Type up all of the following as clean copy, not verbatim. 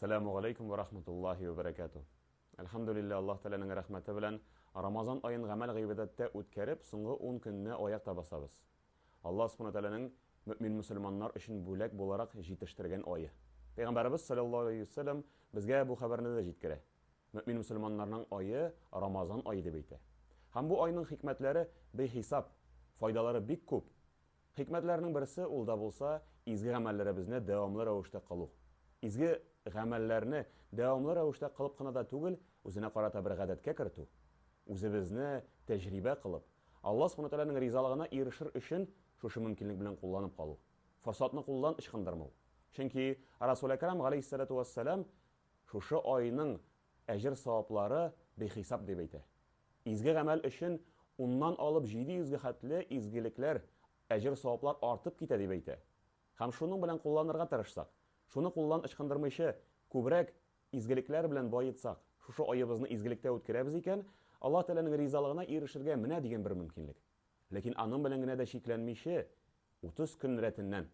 Assalamu alaikum wa rahmatullahi wa barakatuh. Alhamdulillah, Allah Teala'nın rahmeti bilen Ramazan ayın gamel gıybedette ütkərib, soңғы 10 günne ayakta basabız. Allah Subhanahu Teala'nın mümin Müslümanlar için bulak bolarak jitiştirgen ayı. Peygamberimiz sallallahu aleyhi ve sellem bizge bu haberini de jitkire. Mümin Müslümanlarının ayı Ramazan ayı deb eyte. Hem bu ayının hikmetleri behisap, faydaları bik көп. Hikmetlerinin birisi ул да bulsa, izgi gamellerimizni devamlı ravuşta kalı. İzgi gamellerini devamlı ravuşta kalıp kına da tugul, üzerine karata bir gadetka kirtu. Үзебезне тәҗрибә кылып, Алла Subhanahu Teala'ның ризалыгына ирешер өчен шушы мөмкинлек белән кулланып калу. Форсатны куллан ычкындырмау. Чөнки Расул Акрам галейһиссалату вассалам шушы айның әҗр саваплары бехисап дип әйтә. Изге гамәл өчен уннан алып 700 хәтле изгелекләр, әҗр саваплар артып китә дип әйтә. Һәм шуның белән кулланырга тырышсак, шуны куллан ычкындырмыйча күбрәк изгелекләр белән байытсак, шушы аебызны изгелектә үткәрәбез икән, Allah Teala'nın ризалыгына ирешергә менә дигән бер мөмкинлек. Ләкин аның белән генә дә шикләнмичә, 30 көн рәтеннән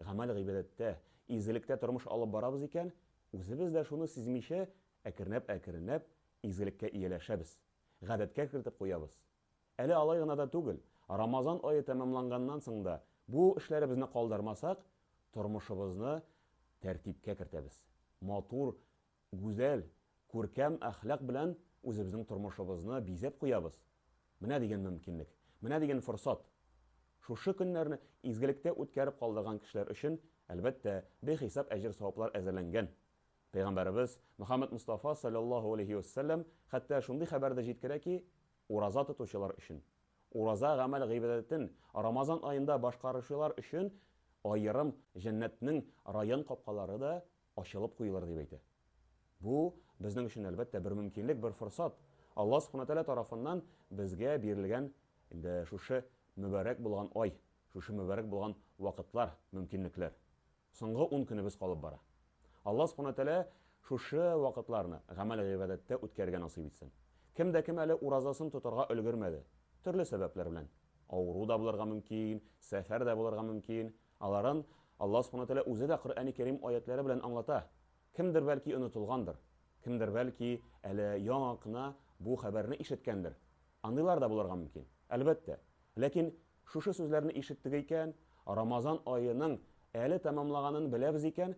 гамәл гыйбадәттә, изгелектә тормыш алып барабыз икән, үзебез дә шуны сизмичә, әкренәп изгелеккә ияләшәбез. Гадәткә кертеп куябыз. Әле алай гына да түгел, Рамазан ае тәмамланганнан соң да бу эшләребезне калдырмасак, тормышыбызны тәртипкә кертәбез. Матур, гүзәл, күркәм әхлак белән үзебезнең тормышыбызны бизәп куябыз. Менә дигән мөмкинлек, менә дигән форсат. Шушы көннәрне изгелектә үткәреп калдырган кешеләр өчен, әлбәттә, бехисап әҗр саваплар әзерләнгән. Пәйгамбәрбез Мөхәммәд Мустафа саллаллаһу алейһи ва саллям хәтта шундый хәбәрдә җиткерә ки, ураза тотучылар өчен, ураза гамәл гыйбадәтен Рамазан аенда башкаручылар өчен аерым җәннәтнең район капкалары да ачылып куелыр дип әйтә. Бу безнең өчен әлбәттә бер мөмкинлек, бер форсат. Аллаһ Субхану Тәала тарафыннан безгә бирелгән инде шушы мөбарәк булган ай, шушы мөбарәк булган вакытлар, мөмкинлекләр. Соңгы 10 көнебез калып бара. Аллаһ Субхану Тәала шушы вакытларны гамәл гыйбадәттә үткәргән насыйп итсен. Кем дә кем әле уразасын тотарга өлгермәде. Төрле сәбәпләр белән. Авыру да булырга мөмкин, сәфәр дә булырга мөмкин. Аларын Аллаһ Субхану Тәала үзе дә Коръәни Кәрим аятлары белән аңлата. Кемдер бәлки онытылгандыр. Кемдер бәлки әле яңа кына бу хәбәрне ишеткәндер. Андыйлар да булырга мөмкин. Әлбәттә. Ләкин шушы сүзләрне ишеттек икән, Рамазан аеның әле тәмамлаганын беләбез икән,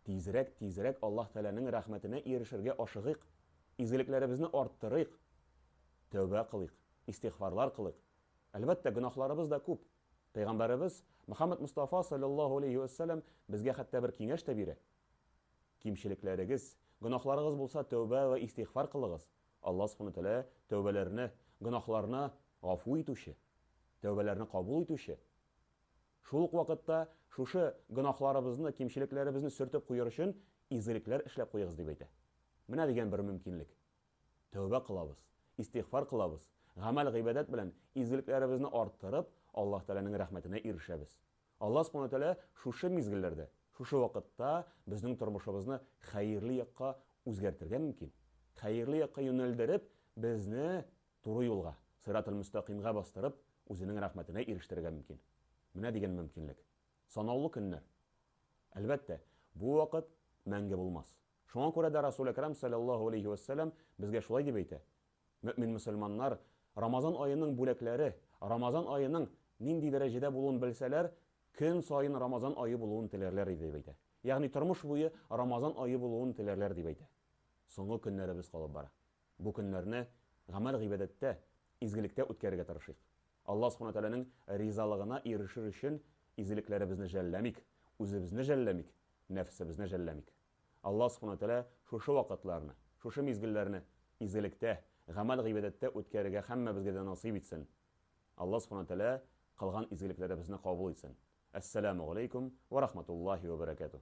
тизрәк Аллаһ Тәаләнең рәхмәтенә ирешергә ашыгыйк, изгелекләребезне арттырыйк, тәүбә кылыйк, истигъфарлар кылыйк. Әлбәттә, гөнаһларыбыз да күп. Пәйгамбәрбез Мөхәммәд Мустафа саллаллаһу алейһи ва саллям безгә хәтта бер киңәш тә бирә. Кимчелекләрегез, гөнаһларыгыз булса, тәүбә ва истигъфар кылыгыз. Аллаһ Субхану Тәалә тәүбәләрне, гөнаһларны гафу итүче, тәүбәләрне кабул итүче. Шул ук вакытта шушы гөнаһларыбызны, кимчелекләребезне сөртеп куер өчен изгелекләр эшләп куегыз дип әйтә. Менә дигән бер мөмкинлек. Тәүбә кылабыз, истигъфар кылабыз, гамәл гыйбадәт белән изгелекләребезне арттырып, Аллаһ Тәаләнең рәхмәтенә ирешәбез. Аллаһ Субхану Тәалә шушы мизгелләрдә, шушы вакытта безнең тормышыбызны хәерле якка үзгәртергә мөмкин. Хәерле якка юнәлдереп, безне туры юлга, сиратул мустақимга бастырып, үзенең рәхмәтенә ирештерергә мөмкин. Менә дигән мөмкинлек. Санаулы көннәр. Әлбәттә, бу вакыт мәңге булмас. Шуңа күрә дә Расул Акрам саллаллаһу алейһи ва саллям безгә шулай дип әйтә. Мөмин мөселманнар Рамазан аеның бүләкләре, Рамазан аеның нинди дәрәҗәдә булуын белсәләр, көн сайын Рамазан айы булуын теләрләр дип әйтә. Ягъни тормыш буе Рамазан айы булуын теләрләр дип әйтә. Соңгы көннәребез калып бара. Бу көннәрне гамәл гыйбадәттә, изгелектә үткәрергә тырышыйк. Аллаһ Субхану Тәаләнең ризалыгына ирешер өчен изгелекләребезне жәлләмик, үзебезне жәлләмик, нәфсебезне жәлләмик. Аллаһ Субхану Тәалә шушы вакытларны, шушы мизгелләрне изгелектә, гамәл гыйбадәттә үткәрергә һәммәбезгә дә насыйп итсен. Аллаһ Субхану Тәалә кылган изгелекләребезне кабул итсен. Ассаламу алейкум ва рахматуллаһи ва баракатух.